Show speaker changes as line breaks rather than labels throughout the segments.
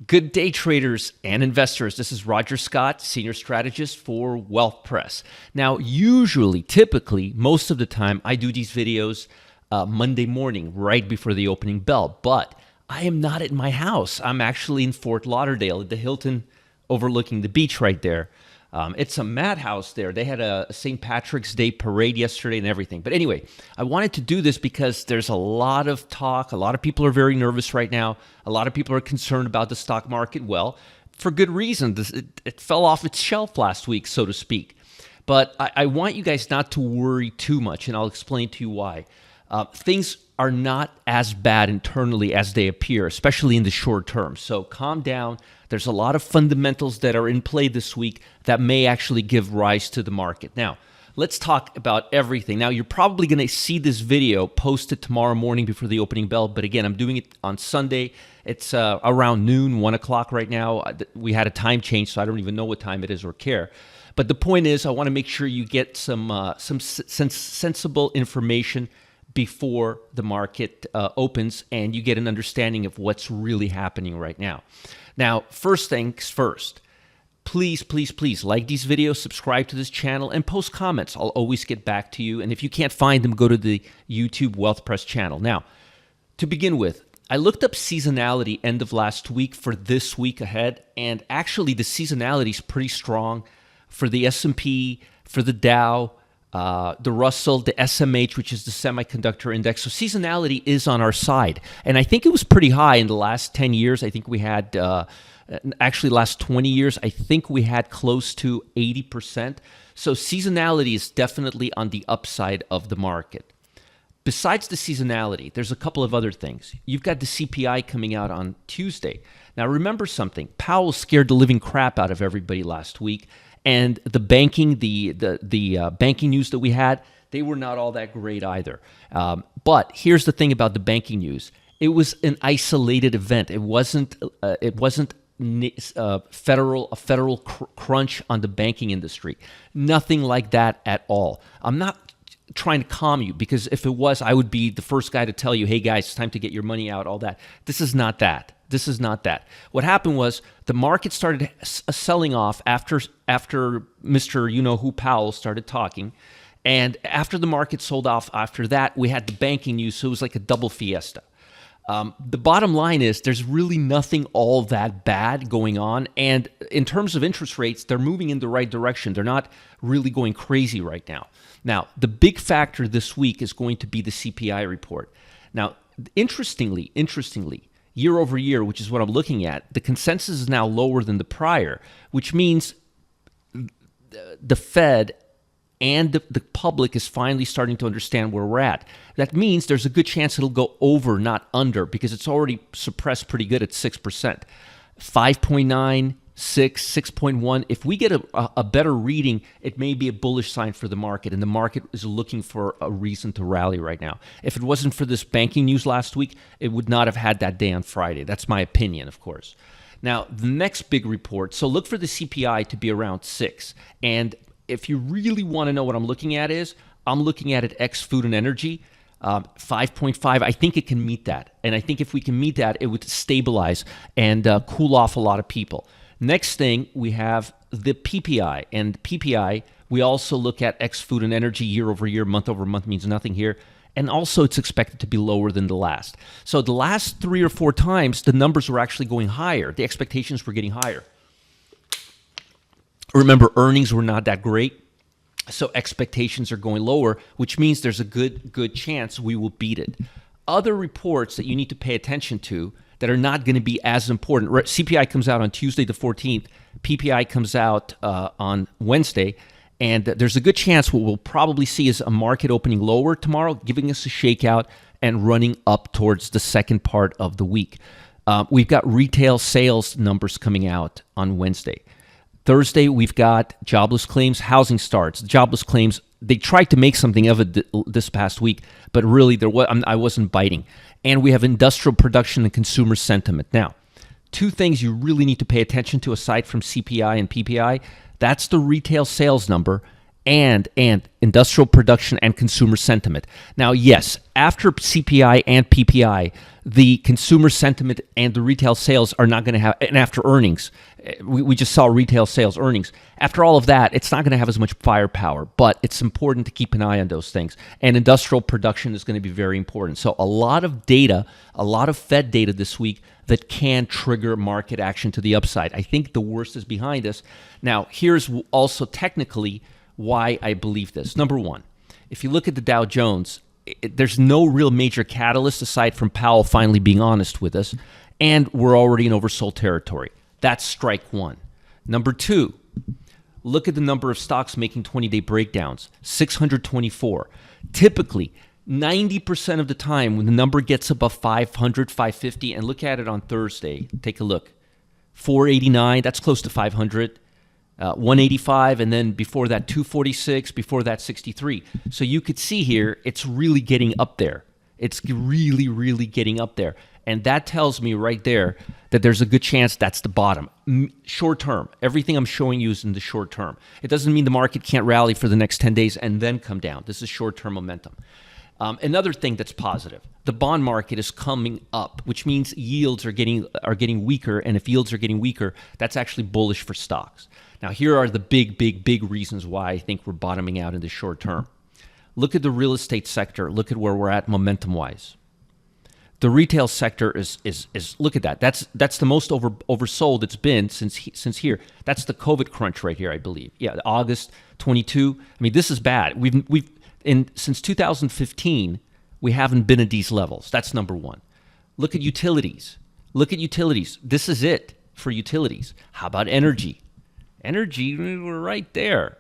Good day, traders and investors. This is Roger Scott, Senior Strategist for Wealth Press. Now, typically, most of the time, I do these videos Monday morning, right before the opening bell. But I am not at my house. I'm actually in Fort Lauderdale at the Hilton overlooking the beach right there. It's a madhouse there. They had a St. Patrick's Day parade yesterday and everything. But anyway, I wanted to do this because there's a lot of talk. A lot of people are very nervous right now. A lot of people are concerned about the stock market. Well, for good reason. It fell off its shelf last week, so to speak. But I want you guys not to worry too much, and I'll explain to you why. Things are not as bad internally as they appear, especially in the short term. So calm down. There's a lot of fundamentals that are in play this week that may actually give rise to the market. Now, let's talk about everything. Now, you're probably going to see this video posted tomorrow morning before the opening bell. But again, I'm doing it on Sunday. It's around noon, 1 o'clock right now. We had a time change, so I don't even know what time it is or care. But the point is, I want to make sure you get some sensible information before the market opens and you get an understanding of what's really happening right now. Now, first things first, please like these videos, subscribe to this channel, and post comments. I'll always get back to you. And if you can't find them, go to the YouTube Wealth Press channel. Now, to begin with, I looked up seasonality end of last week for this week ahead, and actually the seasonality is pretty strong for the S&P, for the Dow, the Russell, the SMH, which is the semiconductor index. So seasonality is on our side. And I think it was pretty high in the last 10 years. I think we had, actually last 20 years, I think we had close to 80%. So seasonality is definitely on the upside of the market. Besides the seasonality, there's a couple of other things. You've got the CPI coming out on Tuesday. Now remember something, Powell scared the living crap out of everybody last week. And the banking, the banking news that we had, they were not all that great either. But here's the thing about the banking news: it was an isolated event. It wasn't a federal crunch on the banking industry. Nothing like that at all. I'm not trying to calm you, because if it was, I would be the first guy to tell you, hey guys, it's time to get your money out, all that. This is not that. This is not that. What happened was the market started selling off after Mr. You-know-who Powell started talking. And after the market sold off after that, we had the banking news, so it was like a double fiesta. The bottom line is there's really nothing all that bad going on. And in terms of interest rates, they're moving in the right direction. They're not really going crazy right now. Now, the big factor this week is going to be the CPI report. Now, interestingly, year over year, which is what I'm looking at, the consensus is now lower than the prior, which means the Fed and the public is finally starting to understand where we're at. That means there's a good chance it'll go over, not under, because it's already suppressed pretty good at 6%. 5.9, 6.1. If we get a better reading, it may be a bullish sign for the market, and the market is looking for a reason to rally right now. If it wasn't for this banking news last week, it would not have had that day on Friday. That's my opinion, of course. Now, the next big report, so look for the CPI to be around 6. And if you really want to know what I'm looking at is, I'm looking at it ex food and energy. 5.5, I think it can meet that. And I think if we can meet that, it would stabilize and cool off a lot of people. Next thing, we have the PPI. And PPI, we also look at ex food and energy year over year, month over month means nothing here. And also it's expected to be lower than the last. So the last 3 or 4 times, the numbers were actually going higher. The expectations were getting higher. Remember, earnings were not that great. So expectations are going lower, which means there's a good chance we will beat it. Other reports that you need to pay attention to that are not going to be as important. CPI comes out on Tuesday the 14th. PPI comes out on Wednesday. And there's a good chance what we'll probably see is a market opening lower tomorrow, giving us a shakeout and running up towards the second part of the week. We've got retail sales numbers coming out on Wednesday. Thursday, we've got jobless claims, housing starts. Jobless claims, they tried to make something of it this past week, but really I wasn't biting. And we have industrial production and consumer sentiment. Now, 2 things you really need to pay attention to aside from CPI and PPI. That's the retail sales number and industrial production and consumer sentiment. Now, yes, after CPI and PPI, the consumer sentiment and the retail sales are not going to have, and after earnings, we just saw retail sales earnings. After all of that, it's not going to have as much firepower, but it's important to keep an eye on those things. And industrial production is going to be very important. So a lot of data, a lot of Fed data this week that can trigger market action to the upside. I think the worst is behind us. Now, here's also technically why I believe this. Number one, if you look at the Dow Jones, there's no real major catalyst aside from Powell finally being honest with us, and we're already in oversold territory. That's strike one. Number two, look at the number of stocks making 20-day breakdowns, 624. Typically, 90% of the time when the number gets above 500, 550, and look at it on Thursday, take a look. 489, that's close to 500. 185, and then before that 246, before that 63. So you could see here, it's really getting up there. It's really, really getting up there. And that tells me right there that there's a good chance that's the bottom. Short term, everything I'm showing you is in the short term. It doesn't mean the market can't rally for the next 10 days and then come down. This is short-term momentum. Another thing that's positive, the bond market is coming up, which means yields are getting weaker. And if yields are getting weaker, that's actually bullish for stocks. Now, here are the big reasons why I think we're bottoming out in the short term. Look at the real estate sector. Look at where we're at momentum-wise. The retail sector is look at that. That's the most oversold it's been since here. That's the COVID crunch right here, I believe. Yeah, August 22. I mean, this is bad. Since 2015, we haven't been at these levels. That's number one. Look at utilities. This is it for utilities. How about energy? Energy, we're right there.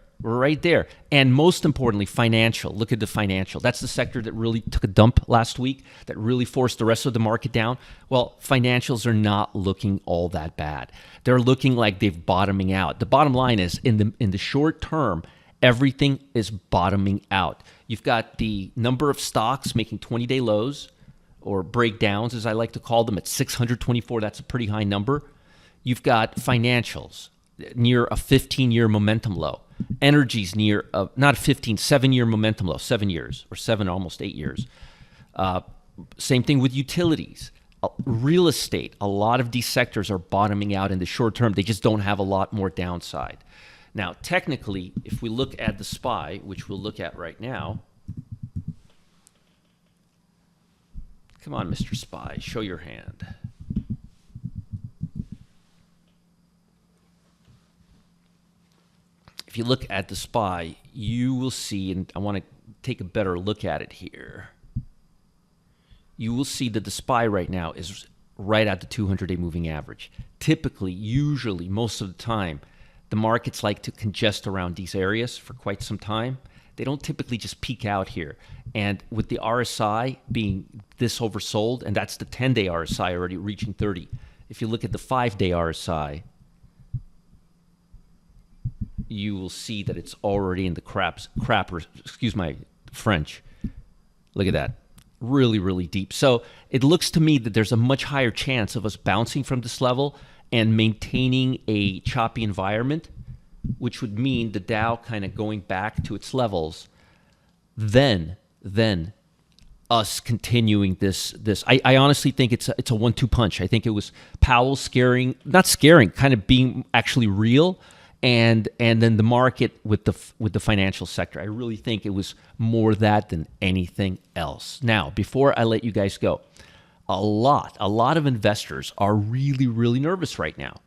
And most importantly, financial. Look at the financial. That's the sector that really took a dump last week, that really forced the rest of the market down. Well, financials are not looking all that bad. They're looking like they're bottoming out. The bottom line is, in the short term, everything is bottoming out. You've got the number of stocks making 20-day lows, or breakdowns, as I like to call them, at 624. That's a pretty high number. You've got financials near a 15-year momentum low. Energy's near not a 7-year momentum low, 7 years, or almost 8 years. Same thing with utilities. Real estate, a lot of these sectors are bottoming out in the short term. They just don't have a lot more downside. Now, technically, if we look at the SPY, which we'll look at right now, come on, Mr. SPY, show your hand. If you look at the SPY, you will see, and I want to take a better look at it here, you will see that the SPY right now is right at the 200-day moving average. Typically, usually, most of the time, the markets like to congest around these areas for quite some time. They don't typically just peak out here. And with the RSI being this oversold, and that's the 10-day RSI already reaching 30. If you look at the 5-day RSI, you will see that it's already in the crapper, excuse my French. Look at that. Really, really deep. So it looks to me that there's a much higher chance of us bouncing from this level and maintaining a choppy environment, which would mean the Dow kind of going back to its levels, then us continuing this. I honestly think it's a 1-2 punch. I think it was Powell not scaring, kind of being actually real, and then the market with the financial sector. I really think it was more that than anything else. Now, before I let you guys go, a lot of investors are really, really nervous right now.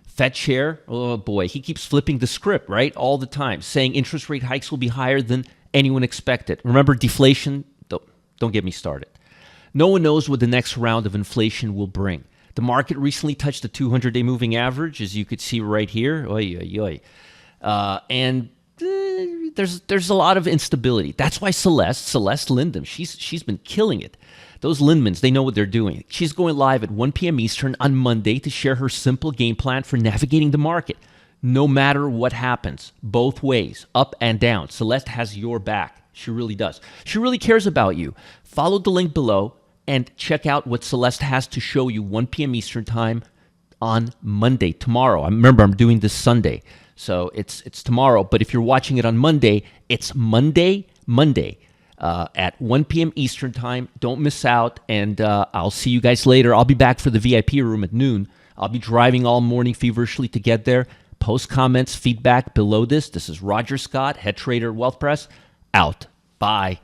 Fed chair, oh boy, he keeps flipping the script, right? All the time, saying interest rate hikes will be higher than anyone expected. Remember deflation? Don't get me started. No one knows what the next round of inflation will bring. The market recently touched the 200-day moving average, as you could see right here. And there's a lot of instability. That's why Celeste Lindem, she's been killing it. Those Lindmans, they know what they're doing. She's going live at 1 p.m. Eastern on Monday to share her simple game plan for navigating the market. No matter what happens, both ways, up and down, Celeste has your back. She really does. She really cares about you. Follow the link below and check out what Celeste has to show you 1 p.m. Eastern time on Monday, tomorrow. I remember I'm doing this Sunday, so it's tomorrow. But if you're watching it on Monday, it's Monday at 1 p.m. Eastern time. Don't miss out, and I'll see you guys later. I'll be back for the VIP room at noon. I'll be driving all morning feverishly to get there. Post comments, feedback below this. This is Roger Scott, head trader, Wealth Press, out. Bye.